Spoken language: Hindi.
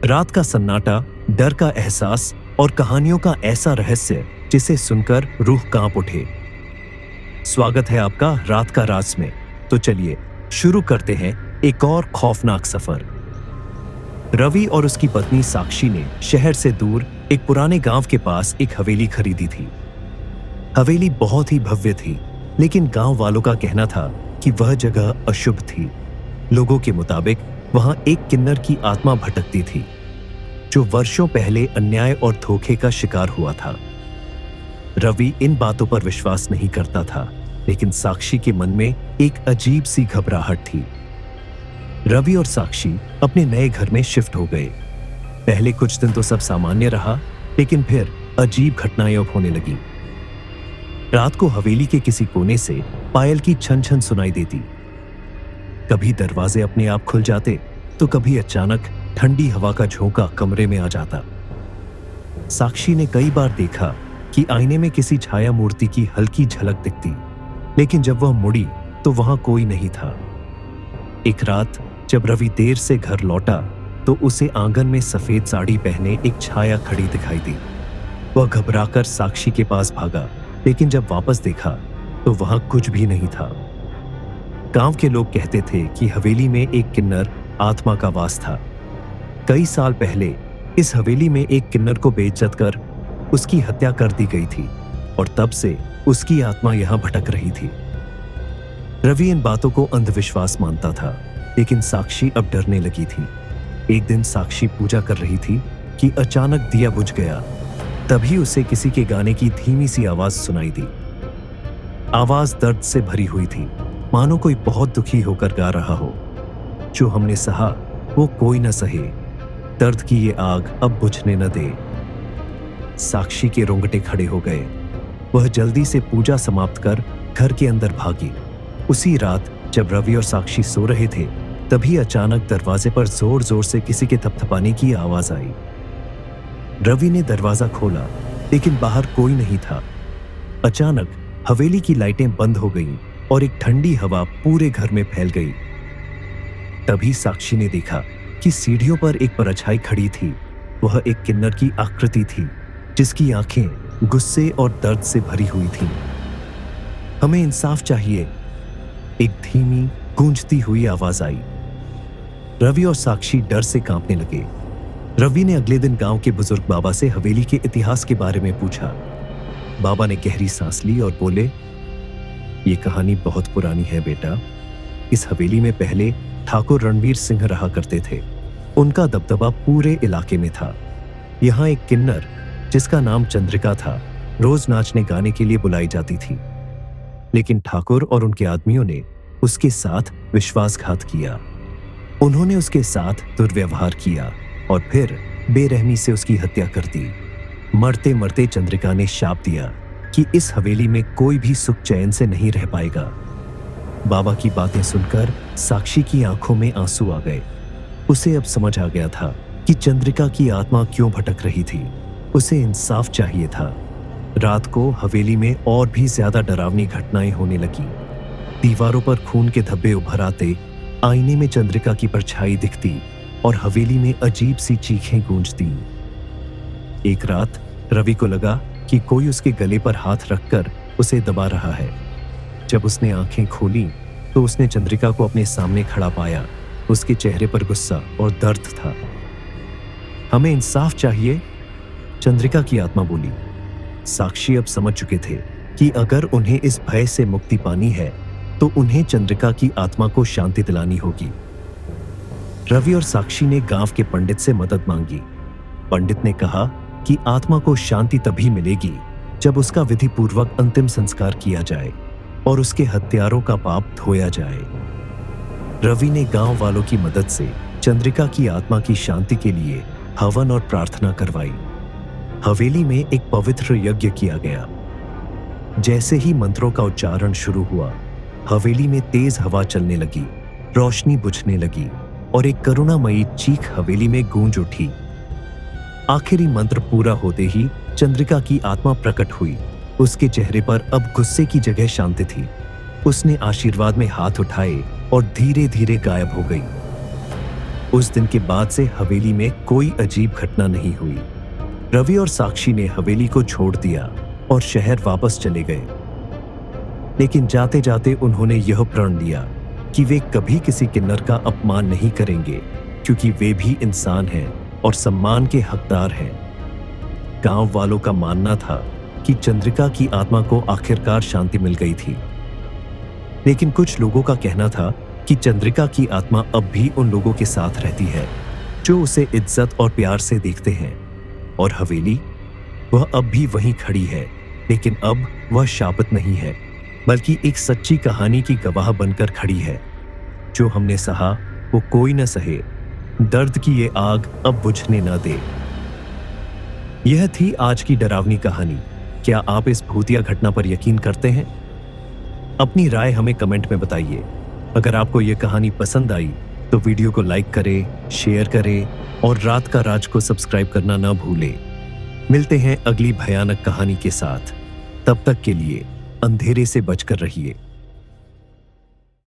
रात का सन्नाटा, डर का एहसास और कहानियों का ऐसा रहस्य जिसे सुनकर रूह कांप उठे। स्वागत है आपका रात का राज में। तो चलिए शुरू करते हैं एक और खौफनाक सफर। रवि और उसकी पत्नी साक्षी ने शहर से दूर एक पुराने गांव के पास एक हवेली खरीदी थी। हवेली बहुत ही भव्य थी, लेकिन गांव वालों का कहना था कि वह जगह अशुभ थी। लोगों के मुताबिक वहां एक किन्नर की आत्मा भटकती थी, जो वर्षों पहले अन्याय और धोखे का शिकार हुआ था। रवि इन बातों पर विश्वास नहीं करता था, लेकिन साक्षी के मन में एक अजीब सी घबराहट थी। रवि और साक्षी अपने नए घर में शिफ्ट हो गए। पहले कुछ दिन तो सब सामान्य रहा, लेकिन फिर अजीब घटनाएं अब होने लगी। रात को हवेली के किसी कोने से पायल की छन छन सुनाई देती। कभी दरवाजे अपने आप खुल जाते, तो कभी अचानक ठंडी हवा का झोंका कमरे में आ जाता। साक्षी ने कई बार देखा कि आईने में किसी छाया मूर्ति की हल्की झलक दिखती, लेकिन जब वह मुड़ी तो वहां कोई नहीं था। एक रात जब रवि देर से घर लौटा, तो उसे आंगन में सफेद साड़ी पहने एक छाया खड़ी दिखाई दी। वह घबराकर साक्षी के पास भागा, लेकिन जब वापस देखा तो वहां कुछ भी नहीं था। गांव के लोग कहते थे कि हवेली में एक किन्नर आत्मा का वास था। कई साल पहले इस हवेली में एक किन्नर को बेइज्जत कर उसकी हत्या कर दी गई थी, और तब से उसकी आत्मा यहां भटक रही थी। रवि इन बातों को अंधविश्वास मानता था, लेकिन साक्षी अब डरने लगी थी। एक दिन साक्षी पूजा कर रही थी कि अचानक दिया बुझ गया। तभी उसे किसी के गाने की धीमी सी आवाज सुनाई दी। आवाज दर्द से भरी हुई थी, मानो कोई बहुत दुखी होकर गा रहा हो। जो हमने सहा वो कोई न सहे, दर्द की ये आग अब बुझने न दे। साक्षी के रोंगटे खड़े हो गए। वह जल्दी से पूजा समाप्त कर घर के अंदर भागी। उसी रात जब रवि और साक्षी सो रहे थे, तभी अचानक दरवाजे पर जोर जोर से किसी के थपथपाने की आवाज आई। रवि ने दरवाजा खोला, लेकिन बाहर कोई नहीं था। अचानक हवेली की लाइटें बंद हो गईं और एक ठंडी हवा पूरे घर में फैल गई। तभी साक्षी ने देखा कि सीढ़ियों पर एक परछाई खड़ी थी। वह एक किन्नर की आकृति थी, जिसकी आंखें गुस्से और दर्द से भरी हुई थीं। हमें इंसाफ चाहिए, एक धीमी गूंजती हुई आवाज आई। रवि और साक्षी डर से कांपने लगे। रवि ने अगले दिन गांव के बुजुर्ग बाबा से हवेली के इतिहास के बारे में पूछा। बाबा ने गहरी सांस ली और बोले, ये कहानी बहुत पुरानी है बेटा। इस हवेली में पहले ठाकुर रणवीर सिंह रहा करते थे। उनका दबदबा पूरे इलाके में था। यहाँ एक किन्नर, जिसका नाम चंद्रिका था, रोज नाचने गाने के लिए बुलाई जाती थी। लेकिन ठाकुर और उनके आदमियों ने उसके साथ विश्वासघात किया। उन्होंने उसके साथ दुर्व्यवहार किया और फिर बेरहमी से उसकी हत्या कर दी। मरते मरते चंद्रिका ने शाप दिया कि इस हवेली में कोई भी सुख चैन से नहीं रह पाएगा। बाबा की बातें सुनकर साक्षी की आंखों में आंसू आ गए। उसे अब समझ आ गया था कि चंद्रिका की आत्मा क्यों भटक रही थी। उसे इंसाफ चाहिए था। रात को हवेली में और भी ज्यादा डरावनी घटनाएं होने लगी। दीवारों पर खून के धब्बे उभर आते, आईने में चंद्रिका की परछाई दिखती और हवेली में अजीब सी चीखें गूंजती। एक रात रवि को लगा कि कोई उसके गले पर हाथ रखकर उसे दबा रहा है। जब उसने आंखें खोली तो उसने चंद्रिका को अपने सामने खड़ा पाया। उसके चेहरे पर गुस्सा और दर्द था। हमें इंसाफ चाहिए, चंद्रिका की आत्मा बोली। साक्षी अब समझ चुके थे कि अगर उन्हें इस भय से मुक्ति पानी है, तो उन्हें चंद्रिका की आत्मा को शांति दिलानी होगी। रवि और साक्षी ने गांव के पंडित से मदद मांगी। पंडित ने कहा कि आत्मा को शांति तभी मिलेगी जब उसका विधि पूर्वक अंतिम संस्कार किया जाए और उसके हत्यारों का पाप धोया जाए। रवि ने गांव वालों की मदद से चंद्रिका की आत्मा की शांति के लिए हवन और प्रार्थना करवाई। हवेली में एक पवित्र यज्ञ किया गया। जैसे ही मंत्रों का उच्चारण शुरू हुआ, हवेली में तेज हवा चलने लगी, रोशनी बुझने लगी और एक करुणामयी चीख हवेली में गूंज उठी। आखिरी मंत्र पूरा होते ही चंद्रिका की आत्मा प्रकट हुई। उसके चेहरे पर अब गुस्से की जगह शांति थी। उसने आशीर्वाद में हाथ उठाए और धीरे धीरे गायब हो गई। उस दिन के बाद से हवेली में कोई अजीब घटना नहीं हुई। रवि और साक्षी ने हवेली को छोड़ दिया और शहर वापस चले गए। लेकिन जाते जाते उन्होंने यह प्रण लिया कि वे कभी किसी किन्नर का अपमान नहीं करेंगे, क्योंकि वे भी इंसान हैं और सम्मान के हकदार हैं। गांव वालों का मानना था कि चंद्रिका की आत्मा को आखिरकार शांति मिल गई थी, लेकिन कुछ लोगों का कहना था कि चंद्रिका की आत्मा अब भी उन लोगों के साथ रहती है जो उसे इज्जत और प्यार से देखते हैं, और हवेली वह अब भी वहीं खड़ी है, लेकिन अब वह शापित नहीं है, बल्कि एक सच्ची कहानी की गवाह बनकर खड़ी है। जो हमने सहा वो कोई न सहे, दर्द की ये आग अब बुझने न दे। यह थी आज की डरावनी कहानी। क्या आप इस भूतिया घटना पर यकीन करते हैं? अपनी राय हमें कमेंट में बताइए। अगर आपको यह कहानी पसंद आई तो वीडियो को लाइक करें, शेयर करें और रात का राज को सब्सक्राइब करना ना भूलें। मिलते हैं अगली भयानक कहानी के साथ। तब तक के लिए अंधेरे से बचकर रहिए।